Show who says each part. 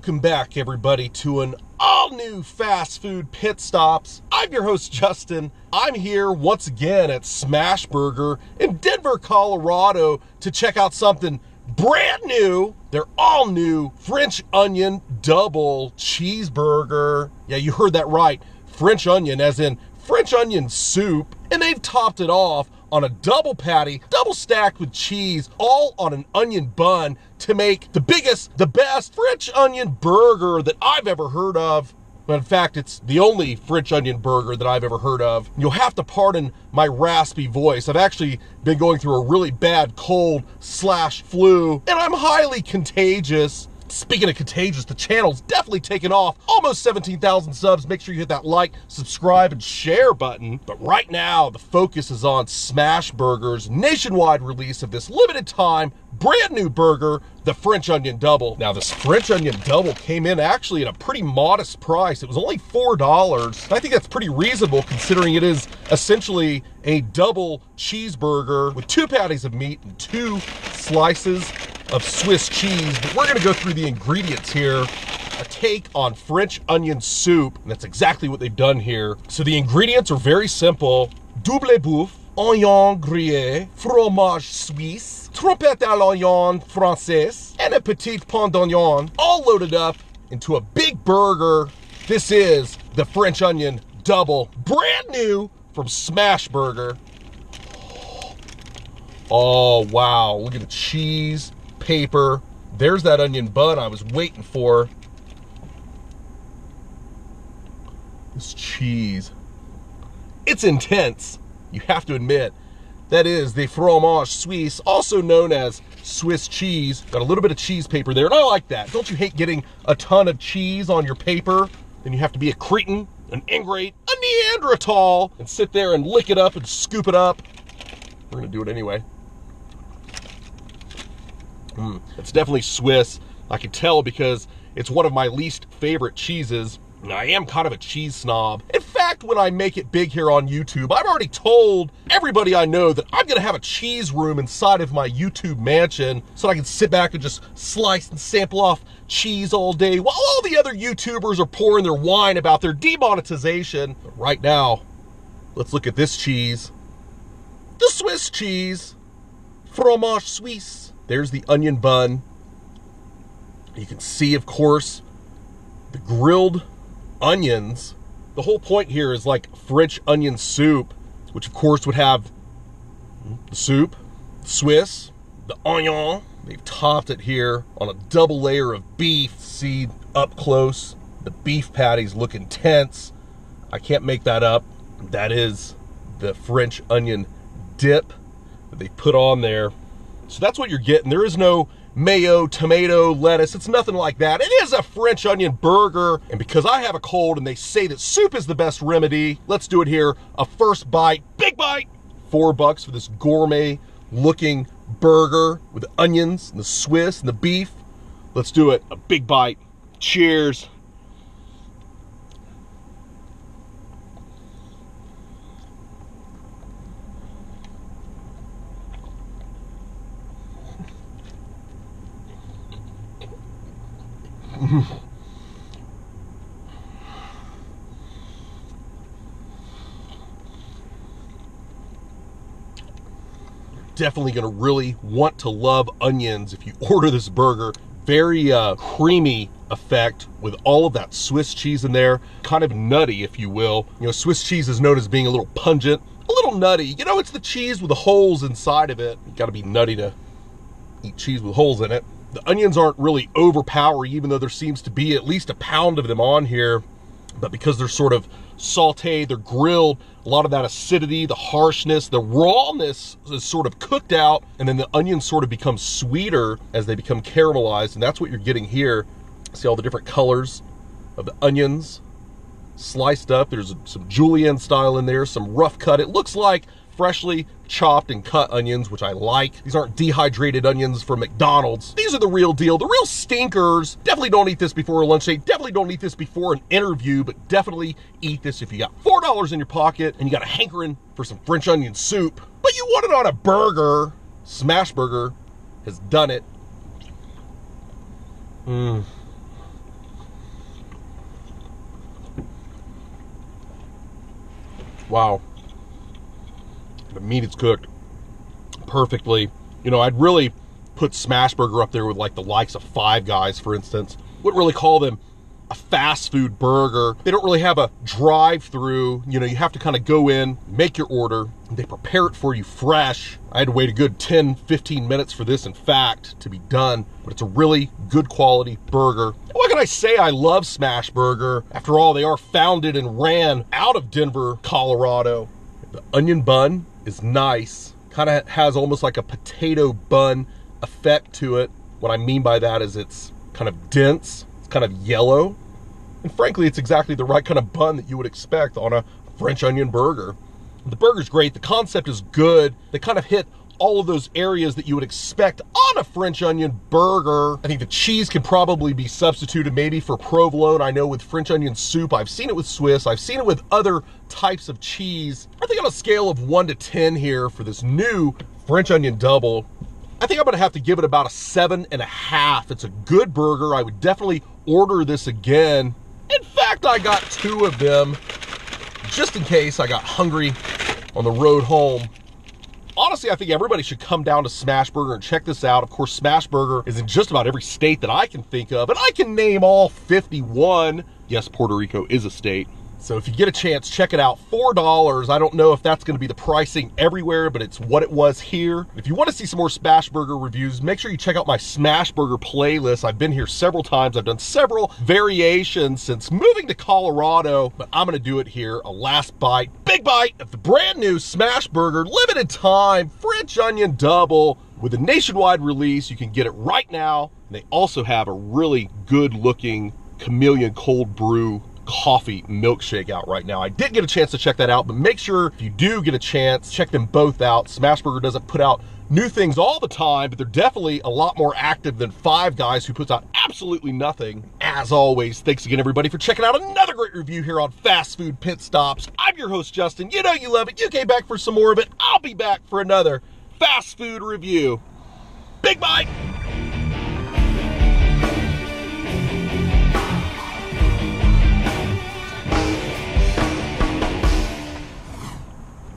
Speaker 1: Welcome back, everybody, to an all-new fast food pit stops. I'm your host, Justin. I'm here once again at SMASHBURGER in Denver, Colorado to check out something brand new. Their all-new French onion double cheeseburger. Yeah, you heard that right. French onion, as in French onion soup. And they've topped it off on a double patty, double stacked with cheese, all on an onion bun to make the biggest, the best French onion burger that I've ever heard of. But in fact, it's the only French onion burger that I've ever heard of. You'll have to pardon my raspy voice. I've actually been going through a really bad cold/flu, and I'm highly contagious. Speaking of contagious, the channel's definitely taken off. Almost 17,000 subs. Make sure you hit that like, subscribe, and share button. But right now, the focus is on SMASHBURGER's nationwide release of this limited time, brand new burger, the French Onion Double. Now, this French Onion Double came in actually at a pretty modest price. It was only $4. I think that's pretty reasonable considering it is essentially a double cheeseburger with 2 patties of meat and 2 slices of Swiss cheese. But we're gonna go through the ingredients here, a take on French onion soup, and that's exactly what they've done here. So the ingredients are very simple: double boeuf, oignon grillé, fromage suisse, trompette à l'oignon française, and a petit pain d'oignon, all loaded up into a big burger. This is the French Onion Double, brand new from SMASHBURGER. Oh, wow, look at the cheese, paper. There's that onion bun I was waiting for. This cheese, it's intense, you have to admit. That is the fromage suisse, also known as Swiss cheese. Got a little bit of cheese paper there, and I like that. Don't you hate getting a ton of cheese on your paper? Then you have to be a cretin, an ingrate, a Neanderthal, and sit there and lick it up and scoop it up. We're gonna do it anyway. It's definitely Swiss. I can tell because it's one of my least favorite cheeses. And I am kind of a cheese snob. In fact, when I make it big here on YouTube, I've already told everybody I know that I'm gonna have a cheese room inside of my YouTube mansion so I can sit back and just slice and sample off cheese all day while all the other YouTubers are pouring their wine about their demonetization. But right now, let's look at this cheese. The Swiss cheese, fromage suisse. There's the onion bun. You can see, of course, the grilled onions. The whole point here is like French onion soup, which of course would have the soup, Swiss, the onion. They've topped it here on a double layer of beef. See up close, the beef patties look intense. I can't make that up. That is the French onion dip that they put on there. So that's what you're getting. There is no mayo, tomato, lettuce. It's nothing like that. It is a French onion burger. And because I have a cold and they say that soup is the best remedy, let's do it here. A first bite, big bite. $4 for this gourmet looking burger with the onions and the Swiss and the beef. Let's do it. A big bite. Cheers. Definitely gonna really want to love onions if you order this burger. Very creamy effect with all of that Swiss cheese in there. Kind of nutty, if you will. You know, Swiss cheese is known as being a little pungent, a little nutty. You know, it's the cheese with the holes inside of it. You gotta be nutty to eat cheese with holes in it. The onions aren't really overpowering, even though there seems to be at least a pound of them on here. But because they're sort of sauteed, they're grilled, a lot of that acidity, the harshness, the rawness is sort of cooked out, and then the onions sort of become sweeter as they become caramelized, and that's what you're getting here. See all the different colors of the onions sliced up. There's some julienne style in there, some rough cut. It looks like freshly chopped and cut onions, which I like. These aren't dehydrated onions from McDonald's. These are the real deal, the real stinkers. Definitely don't eat this before a lunch date. Definitely don't eat this before an interview, but definitely eat this if you got $4 in your pocket and you got a hankering for some French onion soup, but you want it on a burger. SMASHBURGER has done it. Wow. The meat is cooked perfectly. You know, I'd really put SMASHBURGER up there with like the likes of Five Guys, for instance. Wouldn't really call them a fast food burger. They don't really have a drive-through. You know, you have to kind of go in, make your order, and they prepare it for you fresh. I had to wait a good 10-15 minutes for this, in fact, to be done, but it's a really good quality burger. What can I say? I love SMASHBURGER. After all, they are founded and ran out of Denver, Colorado. The onion bun is nice. Kind of has almost like a potato bun effect to it. What I mean by that is it's kind of dense, it's kind of yellow, and frankly, it's exactly the right kind of bun that you would expect on a French onion burger. The burger's great, the concept is good, they kind of hit all of those areas that you would expect on a French onion burger. I think the cheese can probably be substituted maybe for provolone. I know with French onion soup, I've seen it with Swiss, I've seen it with other types of cheese. I think on a scale of 1 to 10 here for this new French onion double, I think I'm gonna have to give it about a 7.5. It's a good burger. I would definitely order this again. In fact, I got 2 of them just in case I got hungry on the road home. Honestly, I think everybody should come down to SMASHBURGER and check this out. Of course, SMASHBURGER is in just about every state that I can think of, and I can name all 51. Yes, Puerto Rico is a state. So if you get a chance, check it out. $4. I don't know if that's gonna be the pricing everywhere, but it's what it was here. If you wanna see some more SMASHBURGER reviews, make sure you check out my SMASHBURGER playlist. I've been here several times. I've done several variations since moving to Colorado, but I'm gonna do it here. A last bite, big bite of the brand new SMASHBURGER limited time French onion double with a nationwide release. You can get it right now. And they also have a really good looking chameleon cold brew coffee milkshake out right now. I didn't get a chance to check that out, but make sure if you do get a chance, check them both out. SMASHBURGER doesn't put out new things all the time, but they're definitely a lot more active than Five Guys, who puts out absolutely nothing. As always, thanks again everybody for checking out another great review here on Fast Food Pit Stops. I'm your host, Justin. You know you love it. You came back for some more of it. I'll be back for another fast food review. Big bite.